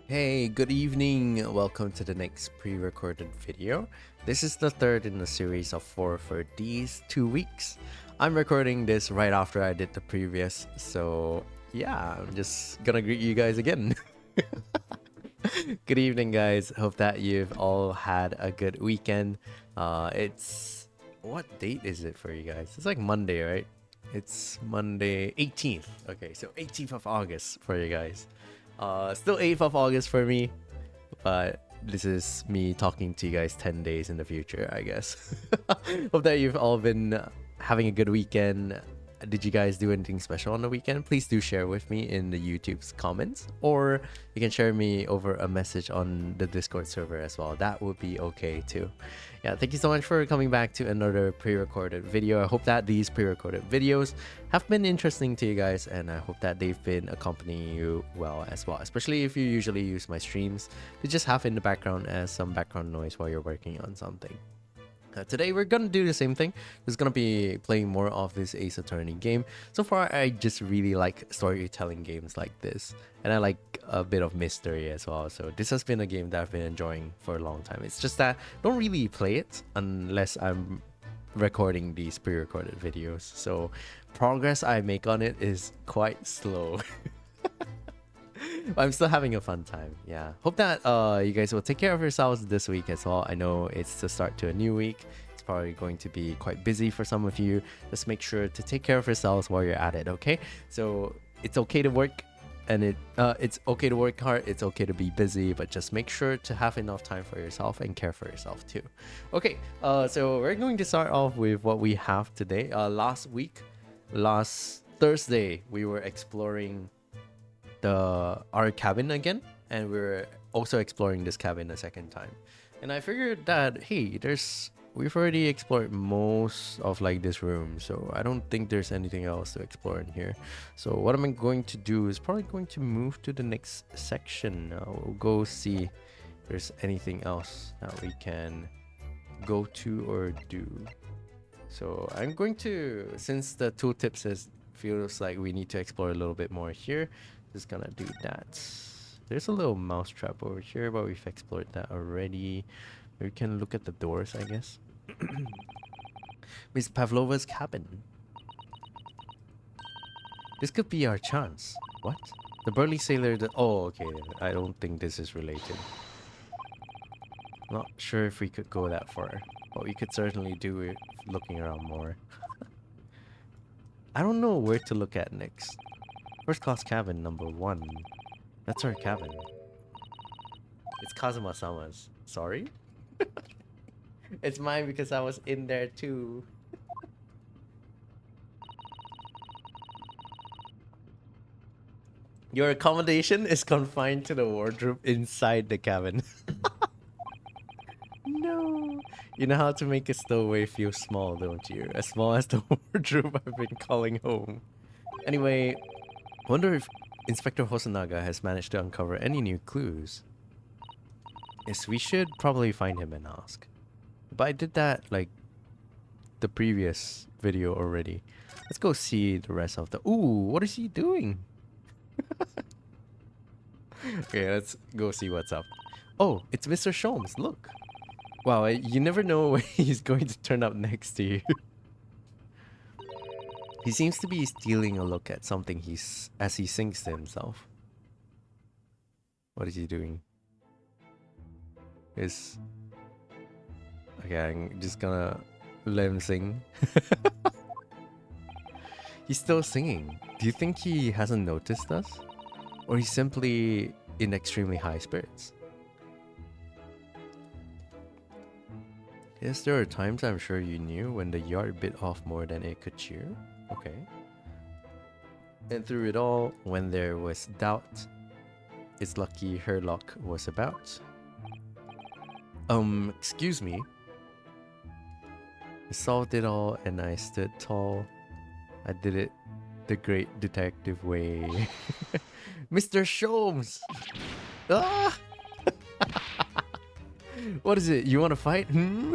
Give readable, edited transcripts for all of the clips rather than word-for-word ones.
Hey, good evening. Welcome to the next pre-recorded video. This is the third in the series of 4 for these 2 weeks. I'm recording this right after I did the previous, so yeah, I'm just gonna greet you guys again. Good evening, guys. Hope that you've all had a good weekend. It's what date is it for you guys? It's like Monday, right? It's Monday 18th. Okay, so 18th of August for you guys. Still 8th of August for me, but this is me talking to you guys 10 days in the future, I guess. Hope that you've all been having a good weekend. Did you guys do anything special on the weekend? Please do share with me in the YouTube's comments, or you can share me over a message on the Discord server as well. That would be okay too. Yeah, thank you so much for coming back to another pre-recorded video. I hope that these pre-recorded videos have been interesting to you guys, and I hope that they've been accompanying you well as well, especially if you usually use my streams to just have in the background as some background noise while you're working on something. Today we're gonna do the same thing. We're gonna be playing more of this Ace Attorney game. So far I just really like storytelling games like this, and I like a bit of mystery as well. So this has been a game that I've been enjoying for a long time. It's just that I don't really play it unless I'm recording these pre-recorded videos. So progress I make on it is quite slow. But I'm still having a fun time. Yeah. Hope that you guys will take care of yourselves this week as well. I know it's the start to a new week. It's probably going to be quite busy for some of you. Just make sure to take care of yourselves while you're at it, okay? So it's okay to work, and it's okay to work hard. It's okay to be busy, but just make sure to have enough time for yourself and care for yourself too. Okay. So we're going to start off with what we have today. Last Thursday, we were exploring our cabin again, and we're also exploring this cabin a second time. And I figured that hey, we've already explored most of like this room, so I don't think there's anything else to explore in here. So what I'm going to do is probably going to move to the next section. We'll go see if there's anything else that we can go to or do. So I'm going to, since the tooltip says feels like we need to explore a little bit more here, just gonna do that. There's a little mouse trap over here, but we've explored that already. We can look at the doors, I guess. Miss Pavlova's cabin. This could be our chance. What? The burly sailor that... Oh, okay. I don't think this is related. Not sure if we could go that far, but we could certainly do it looking around more. I don't know where to look at next. First class cabin number 1. That's our cabin. It's Kazuma-sama's. Sorry? It's mine because I was in there too. Your accommodation is confined to the wardrobe inside the cabin. No. You know how to make a stowaway feel small, don't you? As small as the wardrobe I've been calling home. Anyway, wonder if Inspector Hosonaga has managed to uncover any new clues. Yes, we should probably find him and ask. But I did that like the previous video already. Let's go see the rest of the... Ooh, what is he doing? Okay, let's go see what's up. Oh, it's Mr. Sholmes, look. Wow, you never know when he's going to turn up next to you. He seems to be stealing a look at something as he sings to himself. What is he doing? Okay, I'm just gonna let him sing. He's still singing. Do you think he hasn't noticed us? Or he's simply in extremely high spirits? Yes, there are times I'm sure you knew when the yard bit off more than it could chew. Okay. And through it all, when there was doubt, it's lucky her luck was about. Excuse me. I solved it all and I stood tall. I did it the great detective way. Mr. Sholmes! Ah! What is it? You want to fight? Hmm?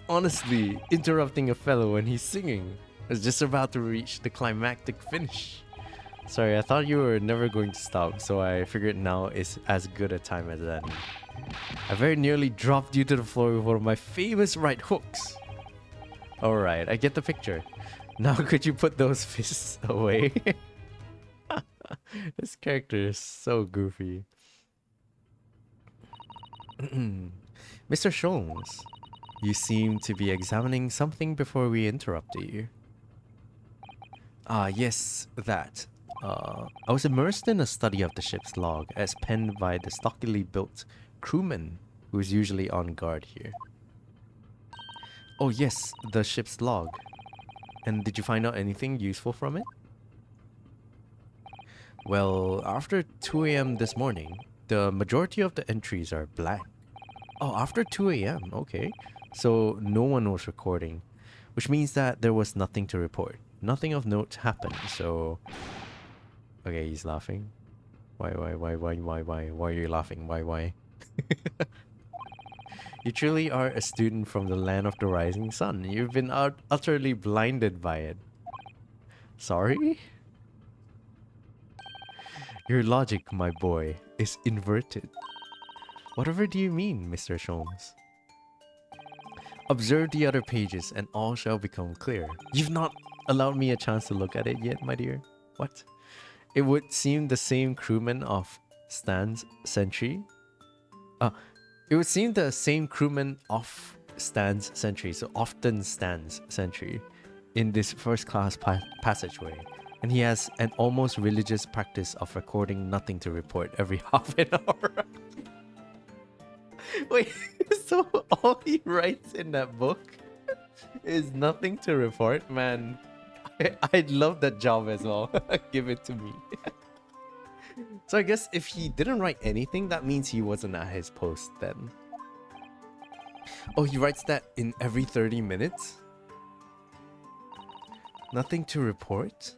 Honestly, interrupting a fellow when he's singing is just about to reach the climactic finish. Sorry, I thought you were never going to stop, so I figured now is as good a time as any. I very nearly dropped you to the floor with one of my famous right hooks. Alright, I get the picture. Now could you put those fists away? This character is so goofy. Mr. Sholmes, you seem to be examining something before we interrupted you. Ah, yes, that. I was immersed in a study of the ship's log as penned by the stockily built crewman who is usually on guard here. Oh yes, the ship's log. And did you find out anything useful from it? Well, after 2 a.m. this morning, the majority of the entries are blank. Oh, after 2 a.m., okay. So no one was recording, which means that there was nothing to report. Nothing of note happened, so... Okay, he's laughing. Why are you laughing? Why? You truly are a student from the land of the rising sun. You've been utterly blinded by it. Sorry? Your logic, my boy, is inverted. Whatever do you mean, Mr. Sholmes? Observe the other pages and all shall become clear. You've not allowed me a chance to look at it yet, my dear. What? It would seem the same crewman of Stan's Sentry. It would seem the same crewman of Stan's Sentry, so often Stan's Sentry, in this first-class passageway. And he has an almost religious practice of recording nothing to report every half an hour. Wait, so all he writes in that book is nothing to report? Man, I'd love that job as well. Give it to me. So I guess if he didn't write anything, that means he wasn't at his post then. Oh, he writes that in every 30 minutes? Nothing to report?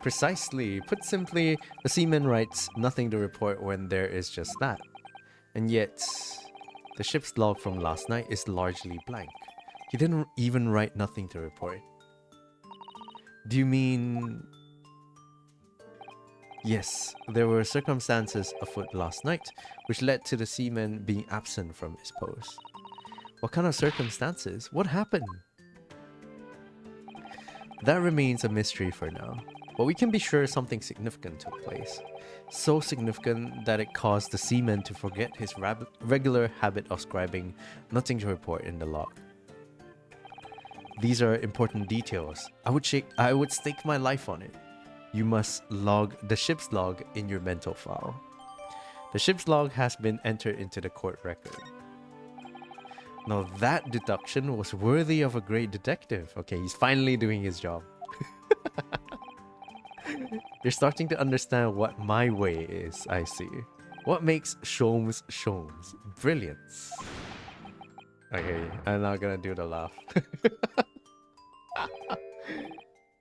Precisely. Put simply, the seaman writes nothing to report when there is just that. And yet, the ship's log from last night is largely blank. He didn't even write nothing to report. Do you mean... Yes, there were circumstances afoot last night which led to the seaman being absent from his post. What kind of circumstances? What happened? That remains a mystery for now, but we can be sure something significant took place. So significant that it caused the seaman to forget his regular habit of scribing nothing to report in the log. These are important details. I would stake my life on it. You must log the ship's log in your mental file. The ship's log has been entered into the court record. Now that deduction was worthy of a great detective. Okay, he's finally doing his job. You're starting to understand what my way is, I see. What makes Sholmes Sholmes? Brilliance. Okay, I'm not gonna do the laugh.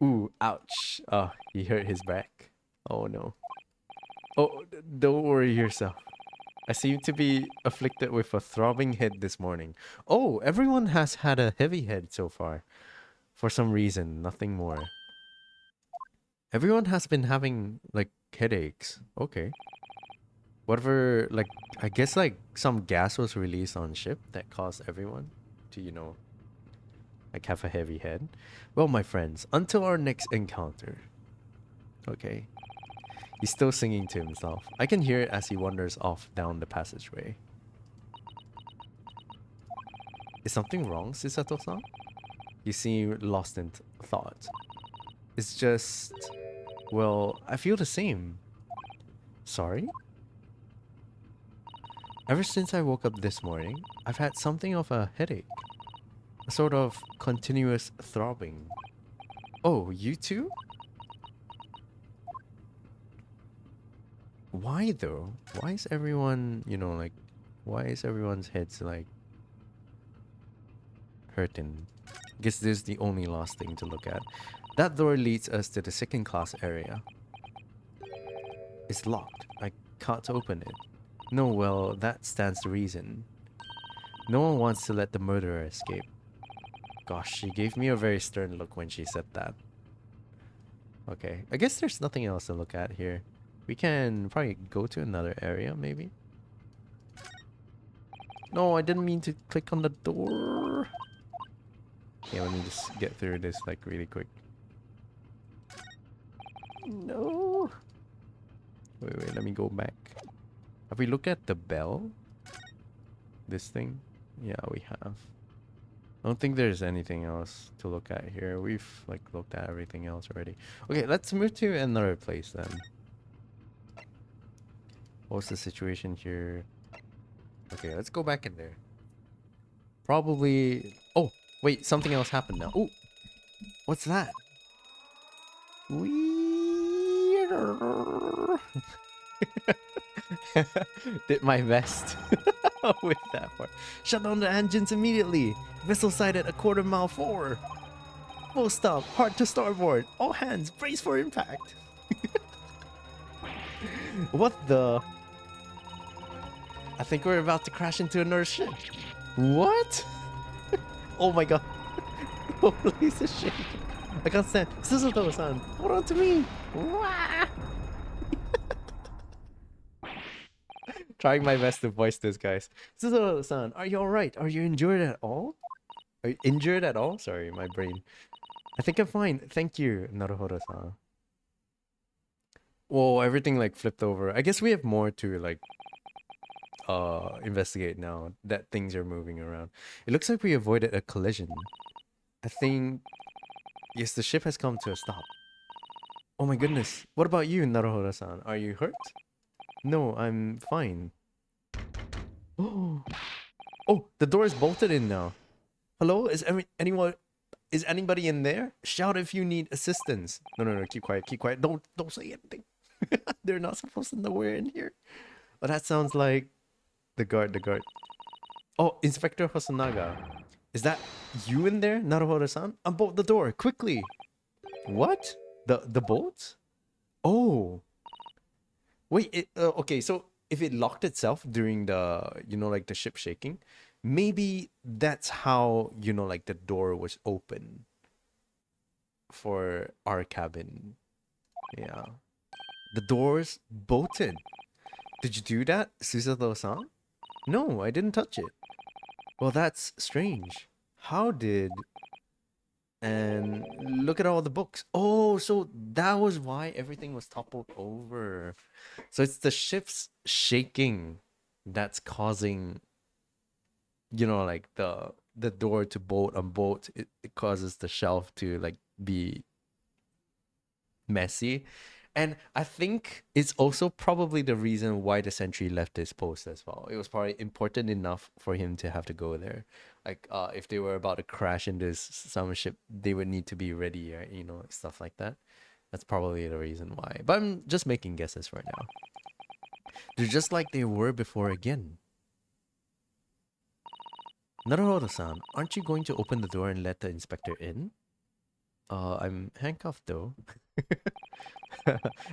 Ooh, ouch. Oh, he hurt his back. Oh no. Oh, don't worry yourself. I seem to be afflicted with a throbbing head this morning. Oh, everyone has had a heavy head so far. For some reason, nothing more. Everyone has been having, like, headaches. Okay. Whatever, like, I guess, like, some gas was released on ship that caused everyone to, you know, like, have a heavy head. Well, my friends, until our next encounter. Okay. He's still singing to himself. I can hear it as he wanders off down the passageway. Is something wrong, Chisato-san? You seem lost in thought. It's just... Well, I feel the same. Sorry? Ever since I woke up this morning, I've had something of a headache. A sort of continuous throbbing. Oh, you too? Why though? Why is everyone, you know, like... Why is everyone's heads, like... hurting? Guess this is the only last thing to look at. That door leads us to the second class area. It's locked. I can't open it. No, well, that stands to reason. No one wants to let the murderer escape. Gosh, she gave me a very stern look when she said that. Okay. I guess there's nothing else to look at here. We can probably go to another area, maybe. No, I didn't mean to click on the door. Okay, let me just get through this like really quick. No. Wait, let me go back. Have we looked at the bell? This thing? Yeah, we have. I don't think there's anything else to look at here. We've like looked at everything else already. Okay, let's move to another place then. What's the situation here? Okay, let's go back in there. Probably... Oh, wait, something else happened now. Oh, what's that? Did my best with that part. Shut down the engines immediately. Vessel sighted a quarter mile forward. Full stop, hard to starboard. All hands, brace for impact. What the? I think we're about to crash into another ship. What? Oh my god. The whole place is shaking. I can't stand. Suzuto-san, hold on to me. Wah! Trying my best to voice this, guys. Suzuto-san, are you alright? Are you injured at all? Are you injured at all? Sorry, my brain. I think I'm fine. Thank you, Naruhodo-san. Whoa, everything like flipped over. I guess we have more to like investigate now that things are moving around. It looks like we avoided a collision. I think yes, the ship has come to a stop. Oh my goodness. What about you, Naruhodo-san? Are you hurt? No, I'm fine. Oh, the door is bolted in now. Hello? Is anybody in there? Shout if you need assistance. No, keep quiet. Don't say anything. They're not supposed to know we're in here. Oh, that sounds like the guard. Oh, Inspector Hosonaga. Is that you in there, Naruhodo-san? Unbolt the door, quickly. What? The bolt? Oh. Wait, okay, so if it locked itself during the, like the ship shaking, maybe that's how, like the door was open for our cabin. Yeah. The doors bolted. Did you do that, Susato-san? No, I didn't touch it. Well, that's strange. How did... And look at all the books. Oh, so that was why everything was toppled over. So it's the ship's shaking that's causing, like the door to bolt unbolt. It causes the shelf to like be messy. And I think it's also probably the reason why the sentry left his post as well. It was probably important enough for him to have to go there. Like, if they were about to crash into some ship, they would need to be ready, right? Stuff like that. That's probably the reason why. But I'm just making guesses right now. They're just like they were before again. Naruhodo-san, aren't you going to open the door and let the inspector in? I'm handcuffed though.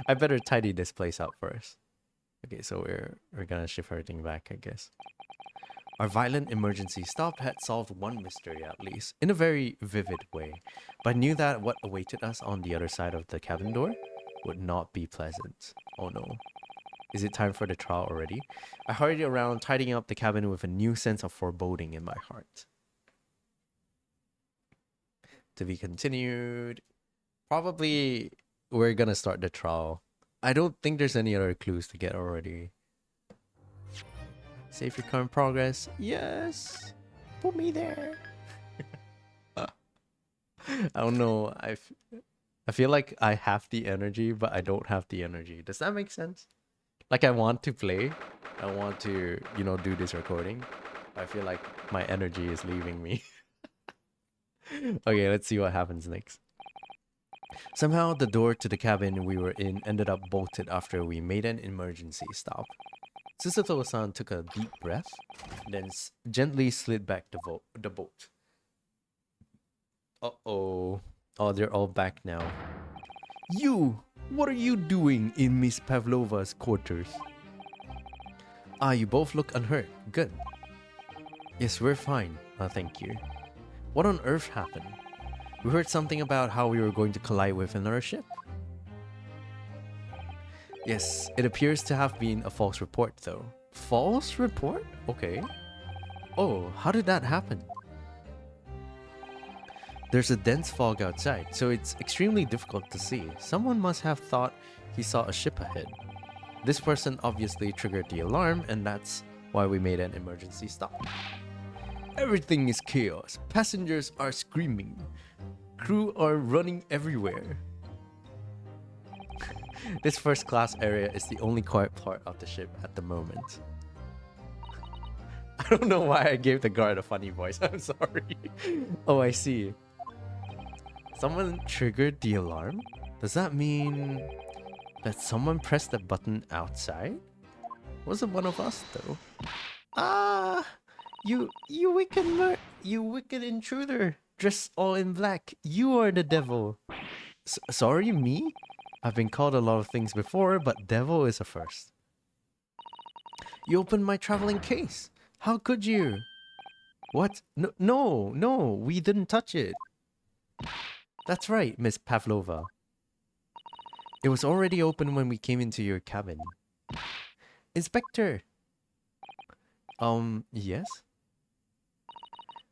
I better tidy this place up first. Okay, so we're gonna shift everything back, I guess. Our violent emergency stop had solved one mystery at least, in a very vivid way. But I knew that what awaited us on the other side of the cabin door would not be pleasant. Oh no. Is it time for the trial already? I hurried around, tidying up the cabin with a new sense of foreboding in my heart. To be continued. Probably we're gonna start the trial. I don't think there's any other clues to get already. Save your current progress. Yes. Put me there. I don't know. I feel like I have the energy, but I don't have the energy. Does that make sense? Like I want to play. I want to, do this recording. I feel like my energy is leaving me. Okay, let's see what happens next. Somehow the door to the cabin we were in ended up bolted after we made an emergency stop. Susato-san took a deep breath, then gently slid back the bolt. Uh-oh. Oh, they're all back now. You! What are you doing in Miss Pavlova's quarters? Ah, you both look unhurt. Good. Yes, we're fine. Thank you. What on earth happened? We heard something about how we were going to collide with another ship. Yes, it appears to have been a false report though. False report? Okay. Oh, how did that happen? There's a dense fog outside, so it's extremely difficult to see. Someone must have thought he saw a ship ahead. This person obviously triggered the alarm, and that's why we made an emergency stop. Everything is chaos. Passengers are screaming. Crew are running everywhere. This first class area is the only quiet part of the ship at the moment. I don't know why I gave the guard a funny voice. I'm sorry. Oh, I see. Someone triggered the alarm? Does that mean that someone pressed the button outside? Wasn't one of us though. Ah, you wicked intruder, dressed all in black. You are the devil. Sorry, me? I've been called a lot of things before, but devil is a first. You opened my traveling case. How could you? What? No, we didn't touch it. That's right, Miss Pavlova. It was already open when we came into your cabin. Inspector! Yes?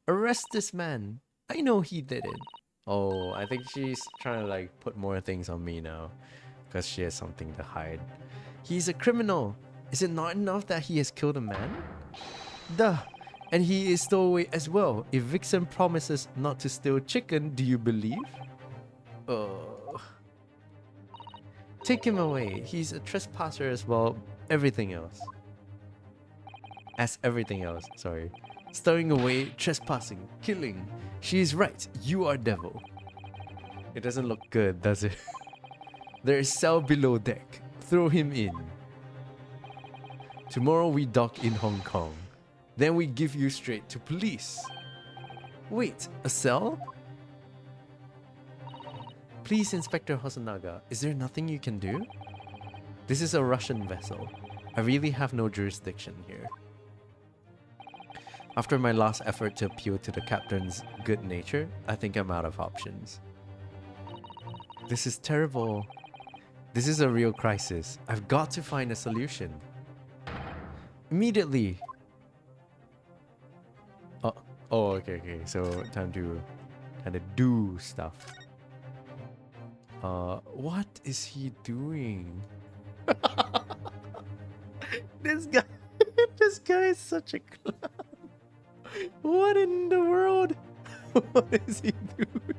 Arrest this man. I know he did it. Oh, I think she's trying to like put more things on me now. Because she has something to hide. He's a criminal. Is it not enough that he has killed a man? Duh. And he is stowaway as well. If Vixen promises not to steal chicken, do you believe? Oh. Take him away. He's a trespasser as well. Everything else. As everything else, sorry. Stowing away, trespassing, killing. She is right. You are devil. It doesn't look good, does it? There is cell below deck. Throw him in. Tomorrow we dock in Hong Kong. Then we give you straight to police. Wait, a cell? Please, Inspector Hosonaga, is there nothing you can do? This is a Russian vessel. I really have no jurisdiction here. After my last effort to appeal to the captain's good nature, I think I'm out of options. This is terrible. This is a real crisis. I've got to find a solution. Immediately. Oh, okay. So time to do stuff. What is he doing? This guy is such a clown. What in the world? What is he doing?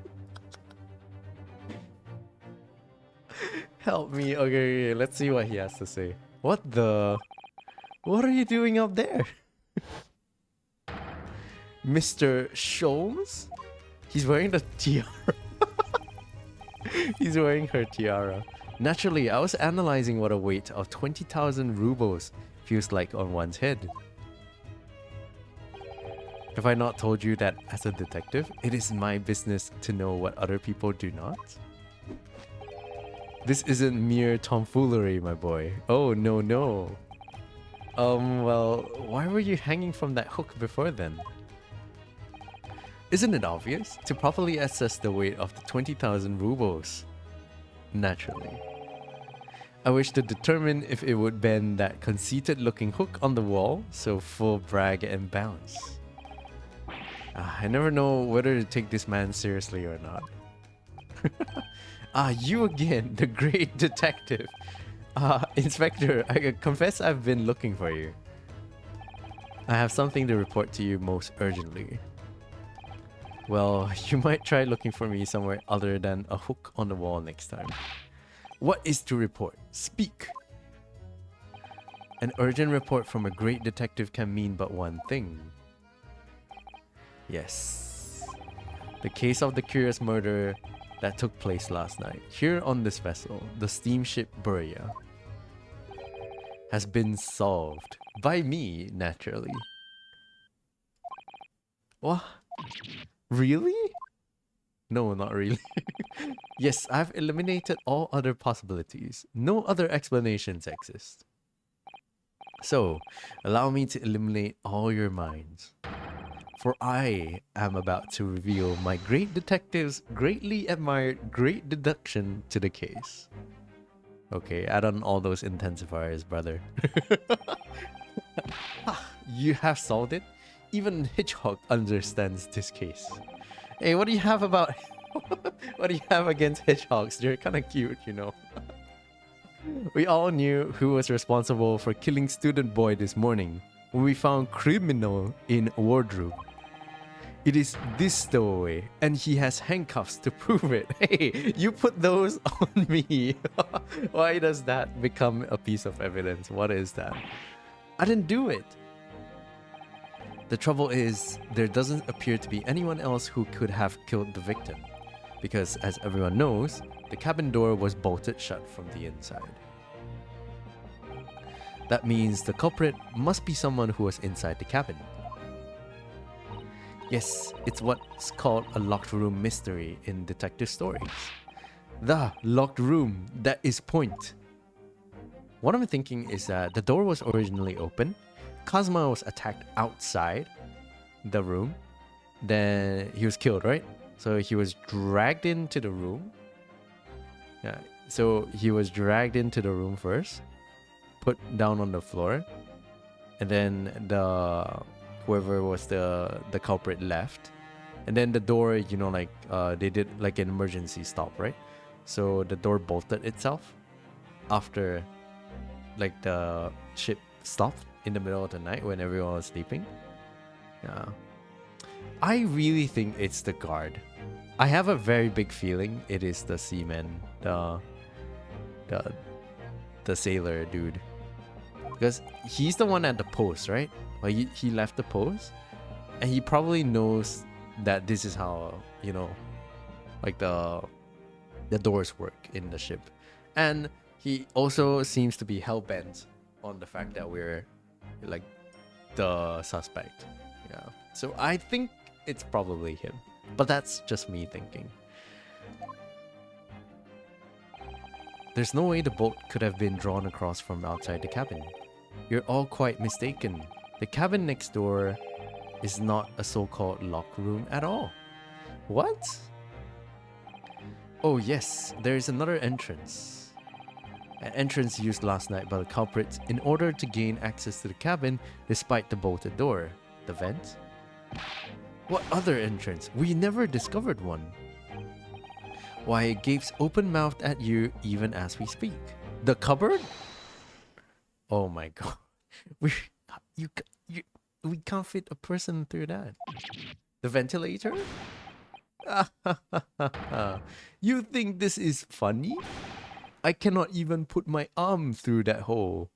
Help me. Okay, let's see what he has to say. What are you doing up there? Mr. Sholmes? He's wearing the tiara. He's wearing her tiara. Naturally, I was analyzing what a weight of 20,000 rubles feels like on one's head. Have I not told you that as a detective, it is my business to know what other people do not? This isn't mere tomfoolery, my boy. Oh, no. Well, why were you hanging from that hook before then? Isn't it obvious? To properly assess the weight of the 20,000 rubles. Naturally. I wish to determine if it would bend that conceited-looking hook on the wall, so full brag and bounce. I never know whether to take this man seriously or not. You again, the great detective. Inspector, I confess I've been looking for you. I have something to report to you most urgently. Well, you might try looking for me somewhere other than a hook on the wall next time. What is to report? Speak! An urgent report from a great detective can mean but one thing. Yes. The case of the curious murder that took place last night, here on this vessel, the steamship Buria, has been solved. By me, naturally. What? Really? No, not really. Yes, I've eliminated all other possibilities. No other explanations exist. So, allow me to eliminate all your minds. For I am about to reveal my great detective's greatly admired great deduction to the case. Okay, add on all those intensifiers, brother. You have solved it? Even Hitchcock understands this case. Hey, what do you have about... what do you have against hedgehogs? They're kind of cute, you know. We all knew who was responsible for killing student boy this morning when we found criminal in wardrobe. It is this stowaway, and he has handcuffs to prove it. Hey, you put those on me. Why does that become a piece of evidence? What is that? I didn't do it. The trouble is, there doesn't appear to be anyone else who could have killed the victim. Because, as everyone knows, the cabin door was bolted shut from the inside. That means the culprit must be someone who was inside the cabin. Yes, it's what's called a locked room mystery in detective stories. The locked room, that is point. What I'm thinking is that the door was originally open, Kazuma was attacked outside the room, then he was killed, right? So he was dragged into the room. Yeah, so he was dragged into the room first, put down on the floor, and then whoever was the culprit left, and then the door, you know, like they did like an emergency stop, right? So the door bolted itself after like the ship stopped in the middle of the night when everyone was sleeping. Yeah, I really think it's the guard. I have a very big feeling it is the seaman, the sailor dude, because he's the one at the post, right? Like he left the post, and he probably knows that this is how, you know, like the doors work in the ship, and he also seems to be hell-bent on the fact that we're like the suspect. Yeah, so I think it's probably him, but that's just me thinking. There's no way the bolt could have been drawn across from outside the cabin. You're all quite mistaken. The cabin next door is not a so-called locked room at all. What? Oh yes, there is another entrance. An entrance used last night by the culprits in order to gain access to the cabin despite the bolted door. The vent? What other entrance? We never discovered one. Why, it gapes open-mouthed at you even as we speak. The cupboard? Oh my god. We can't fit a person through that. The ventilator? You think this is funny? I cannot even put my arm through that hole.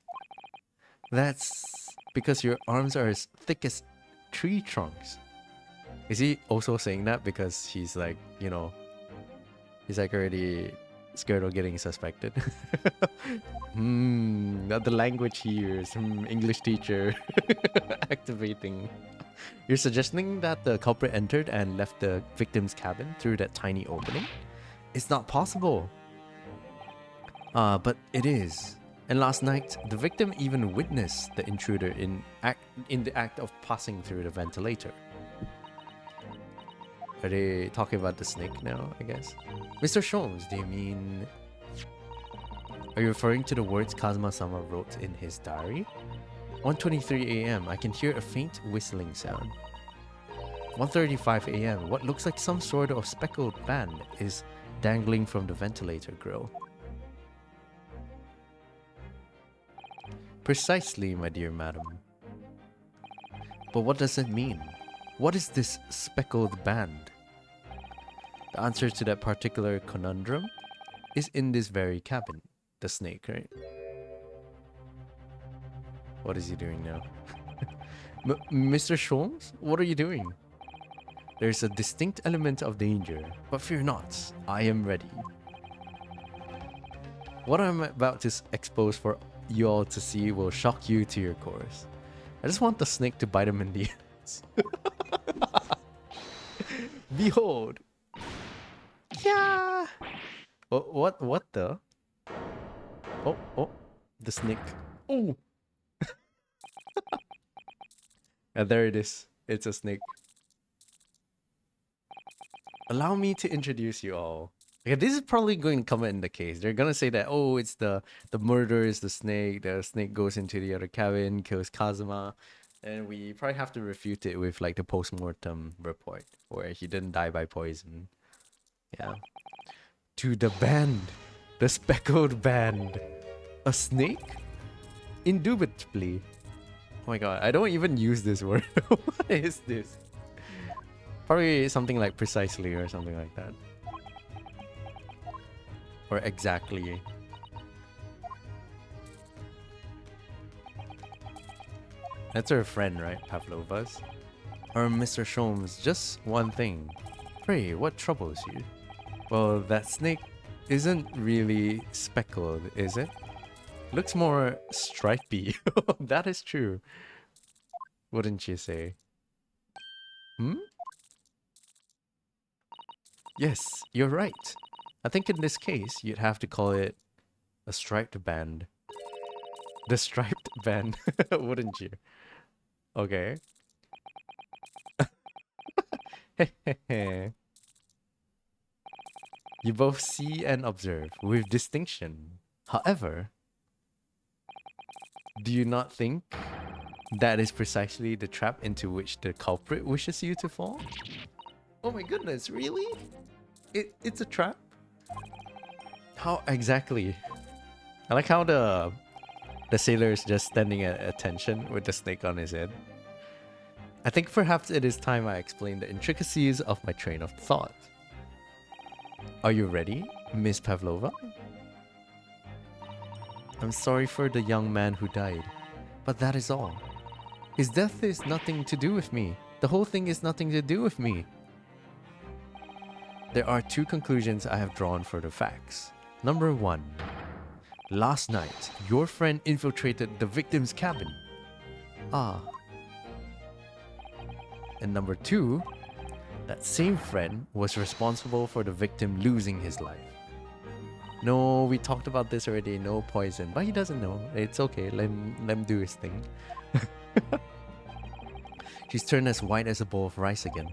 That's because your arms are as thick as tree trunks. Is he also saying that because he's like, you know, he's like already scared of getting suspected? The language he used. English teacher activating. You're suggesting that the culprit entered and left the victim's cabin through that tiny opening? It's not possible. But it is. And last night, the victim even witnessed the intruder in the act of passing through the ventilator. Are they talking about the snake now, I guess? Mr. Sholmes, do you mean... Are you referring to the words Kazuma-sama wrote in his diary? 1:23 a.m. I can hear a faint whistling sound. 1:35 a.m. What looks like some sort of speckled band is dangling from the ventilator grill. Precisely, my dear madam. But what does it mean? What is this speckled band? The answer to that particular conundrum is in this very cabin. The snake, right? What is he doing now? Mr. Sholmes, what are you doing? There's a distinct element of danger, but fear not, I am ready. What I'm about to expose for you all to see will shock you to your cores. I just want the snake to bite him in the ass. Behold! Yeah! What the? Oh, the snake. Oh! And there it is. It's a snake. Allow me to introduce you all. Okay, this is probably going to come in the case. They're gonna say that, oh, it's the murder is the snake. The snake goes into the other cabin, kills Kazuma, and we probably have to refute it with like the post-mortem report where he didn't die by poison. Yeah. To the band, the speckled band, a snake, indubitably. Oh my god, I don't even use this word. What is this? Probably something like precisely or something like that. Or exactly. That's her friend, right? Pavlova's. Or Mr. Sholmes, just one thing. Pray, what troubles you? Well, that snake isn't really speckled, is it? Looks more stripy. That is true. Wouldn't you say? Hmm? Yes, you're right. I think in this case, you'd have to call it a striped band. The striped band, wouldn't you? Okay. You both see and observe with distinction. However, do you not think that is precisely the trap into which the culprit wishes you to fall? Oh my goodness, really? It's a trap? How exactly? I like how the sailor is just standing at attention with the snake on his head. I think perhaps it is time I explain the intricacies of my train of thought. Are you ready, Miss Pavlova? I'm sorry for the young man who died, but that is all. His death is nothing to do with me. The whole thing is nothing to do with me. There are two conclusions I have drawn for the facts. Number one, last night, your friend infiltrated the victim's cabin. Ah. And number two, that same friend was responsible for the victim losing his life. No, we talked about this already, no poison, but he doesn't know. It's okay, let him do his thing. She's turned as white as a bowl of rice again.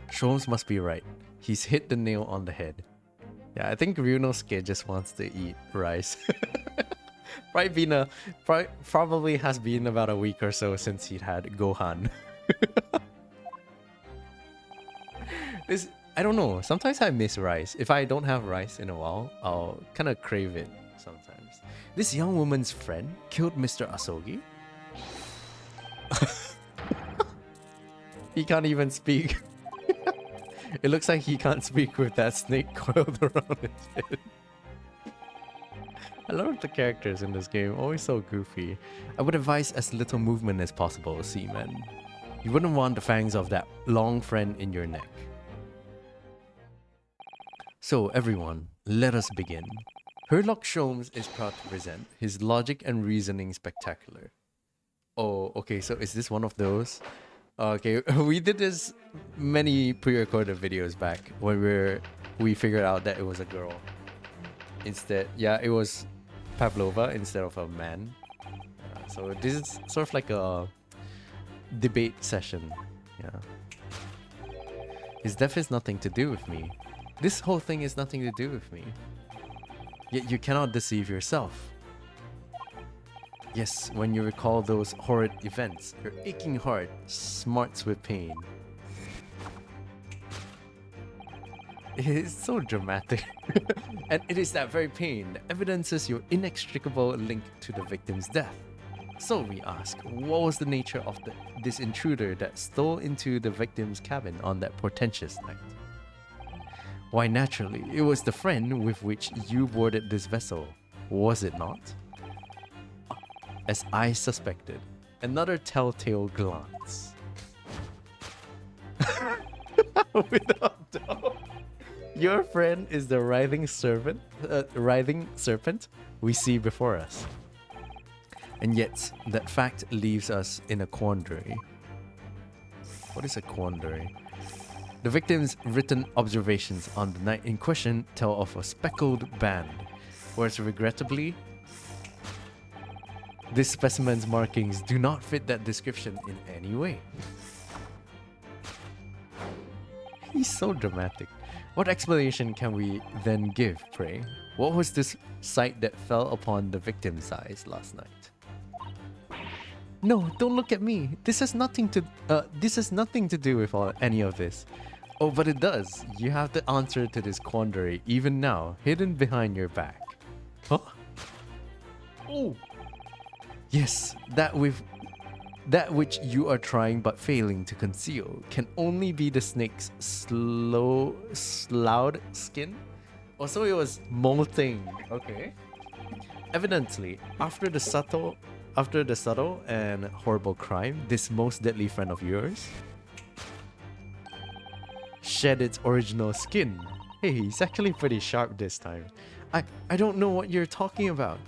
Sholmes must be right. He's hit the nail on the head. Yeah, I think Ryunosuke just wants to eat rice. Probably has been about a week or so since he'd had Gohan. I don't know. Sometimes I miss rice. If I don't have rice in a while, I'll kind of crave it sometimes. This young woman's friend killed Mr. Asogi? He can't even speak. It looks like he can't speak with that snake coiled around his head. I love the characters in this game, always so goofy. I would advise as little movement as possible, Seaman. You wouldn't want the fangs of that long friend in your neck. So everyone, let us begin. Herlock Sholmes is proud to present his logic and reasoning spectacular. Oh, okay, so is this one of those? Okay, we did this many pre-recorded videos back when we figured out that it was a girl. Instead, yeah, it was Pavlova instead of a man. So this is sort of like a debate session. Yeah. His death is nothing to do with me. This whole thing is nothing to do with me. Yet you cannot deceive yourself. Yes, when you recall those horrid events, your aching heart smarts with pain. It is so dramatic. And it is that very pain that evidences your inextricable link to the victim's death. So we ask, what was the nature of this intruder that stole into the victim's cabin on that portentous night? Why, naturally, it was the friend with which you boarded this vessel, was it not? As I suspected, another telltale glance. Without doubt, your friend is the writhing serpent we see before us. And yet, that fact leaves us in a quandary. What is a quandary? The victim's written observations on the night in question tell of a speckled band, whereas regrettably, this specimen's markings do not fit that description in any way. He's so dramatic. What explanation can we then give, pray? What was this sight that fell upon the victim's eyes last night? No, don't look at me. This has nothing to do with any of this. Oh, but it does. You have the answer to this quandary even now, hidden behind your back. Huh? Oh. Yes, that which you are trying but failing to conceal can only be the snake's sloughed skin. Oh, so it was molting. Okay. Evidently, after the subtle and horrible crime, this most deadly friend of yours shed its original skin. Hey, he's actually pretty sharp this time. I don't know what you're talking about.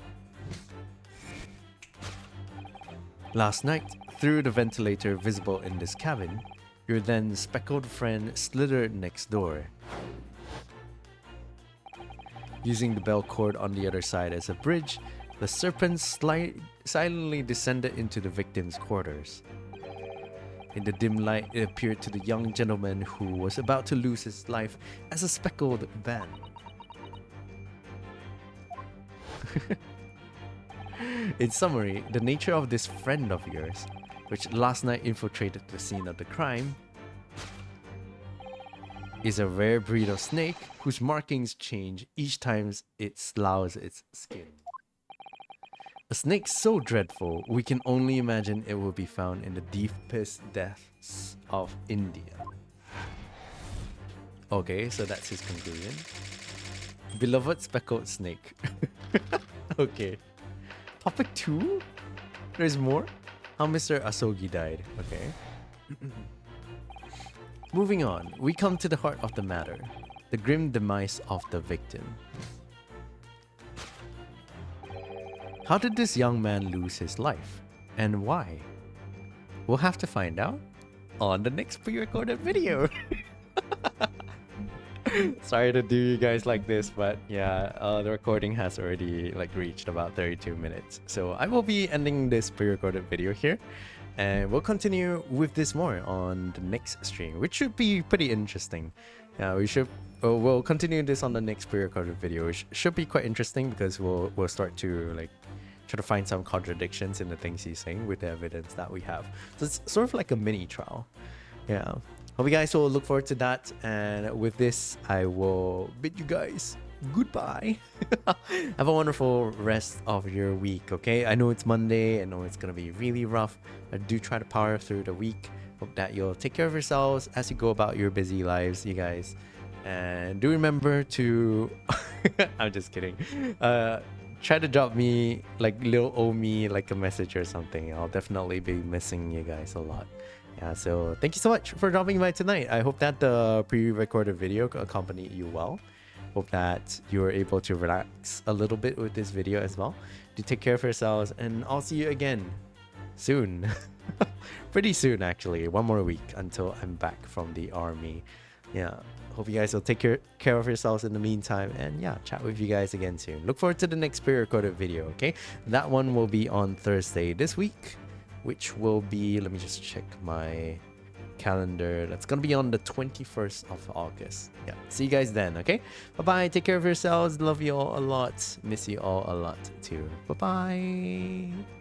Last night, through the ventilator visible in this cabin, your then speckled friend slithered next door. Using the bell cord on the other side as a bridge, the serpent silently descended into the victim's quarters. In the dim light, it appeared to the young gentleman who was about to lose his life as a speckled band. In summary, the nature of this friend of yours, which last night infiltrated the scene of the crime, is a rare breed of snake whose markings change each time it sloughs its skin. A snake so dreadful, we can only imagine it will be found in the deepest depths of India. Okay, so that's his conclusion. Beloved speckled snake. Okay. Topic 2? There's more? How Mr. Asogi died. Okay. Moving on, we come to the heart of the matter. The grim demise of the victim. How did this young man lose his life? And why? We'll have to find out on the next pre-recorded video. Sorry to do you guys like this, but yeah, the recording has already reached about 32 minutes. So I will be ending this pre-recorded video here, and we'll continue with this more on the next stream, which should be pretty interesting. We'll continue this on the next pre-recorded video, which should be quite interesting because we'll start to try to find some contradictions in the things he's saying with the evidence that we have. So it's sort of like a mini trial. Yeah. Hope you guys will look forward to that. And with this, I will bid you guys goodbye. Have a wonderful rest of your week, okay? I know it's Monday. I know it's going to be really rough. But do try to power through the week. Hope that you'll take care of yourselves as you go about your busy lives, you guys. And do remember to... I'm just kidding. Try to drop me, little Omi, a message or something. I'll definitely be missing you guys a lot. Yeah, so thank you so much for dropping by tonight. I hope that the pre-recorded video accompanied you well. Hope that you were able to relax a little bit with this video as well. Do take care of yourselves, and I'll see you again soon. Pretty soon, actually. One more week until I'm back from the army. Yeah, hope you guys will take care of yourselves in the meantime, and yeah, chat with you guys again soon. Look forward to the next pre-recorded video, okay? That one will be on Thursday this week, which will be, let me just check my calendar. That's gonna be on the 21st of August. Yeah, see you guys then, okay? Bye-bye, take care of yourselves. Love you all a lot. Miss you all a lot too. Bye-bye.